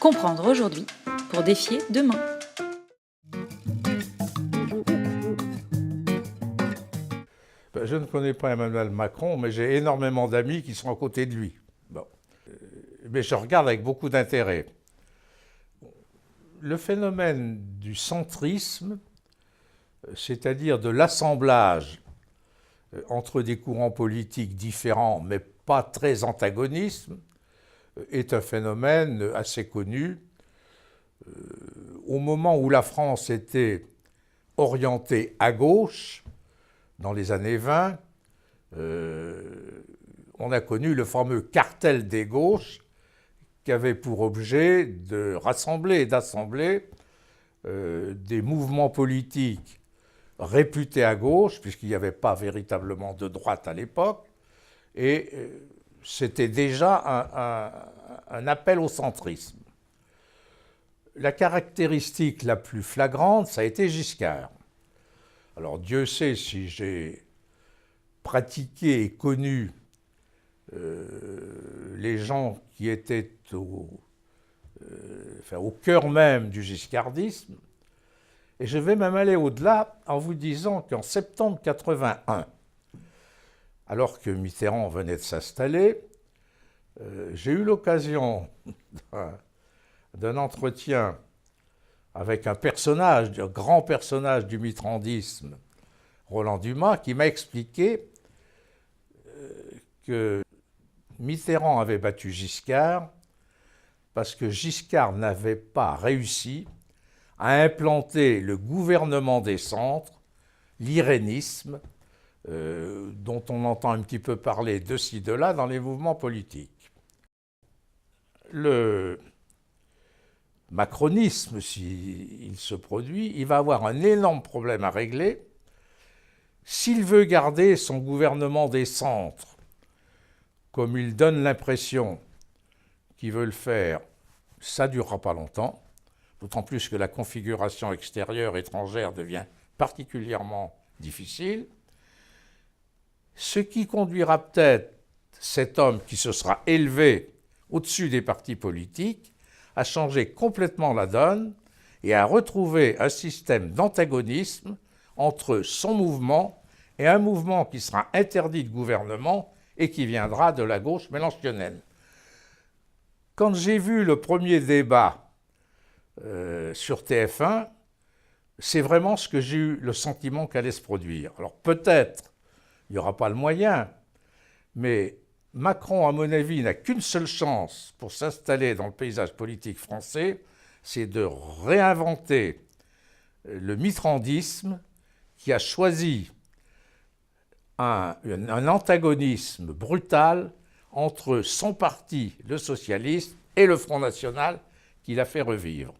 Comprendre aujourd'hui pour défier demain. Je ne connais pas Emmanuel Macron, mais j'ai énormément d'amis qui sont à côté de lui. Bon. Mais je regarde avec beaucoup d'intérêt. Le phénomène du centrisme, c'est-à-dire de l'assemblage entre des courants politiques différents, mais pas très antagonistes, est un phénomène assez connu. Au moment où la France était orientée à gauche, dans les années 20, on a connu le fameux cartel des gauches qui avait pour objet de rassembler et d'assembler des mouvements politiques réputés à gauche, puisqu'il n'y avait pas véritablement de droite à l'époque, et c'était déjà un appel au centrisme. La caractéristique la plus flagrante, ça a été Giscard. Alors Dieu sait si j'ai pratiqué et connu les gens qui étaient au cœur même du giscardisme. Et je vais même aller au-delà en vous disant qu'en septembre 81, alors que Mitterrand venait de s'installer, j'ai eu l'occasion d'un entretien avec un grand personnage du mitterrandisme, Roland Dumas, qui m'a expliqué que Mitterrand avait battu Giscard parce que Giscard n'avait pas réussi à implanter le gouvernement des centres, l'irénisme, dont on entend un petit peu parler de ci, de là dans les mouvements politiques. Le macronisme, s'il se produit, il va avoir un énorme problème à régler. S'il veut garder son gouvernement des centres, comme il donne l'impression qu'il veut le faire, ça ne durera pas longtemps, d'autant plus que la configuration extérieure étrangère devient particulièrement difficile, ce qui conduira peut-être cet homme qui se sera élevé au-dessus des partis politiques à changer complètement la donne et à retrouver un système d'antagonisme entre son mouvement et un mouvement qui sera interdit de gouvernement et qui viendra de la gauche mélenchonienne. Quand j'ai vu le premier débat sur TF1, c'est vraiment ce que j'ai eu le sentiment qu'allait se produire. Alors peut-être, il n'y aura pas le moyen, mais Macron, à mon avis, n'a qu'une seule chance pour s'installer dans le paysage politique français, c'est de réinventer le mitterrandisme qui a choisi un antagonisme brutal entre son parti, le socialiste, et le Front National qu'il a fait revivre.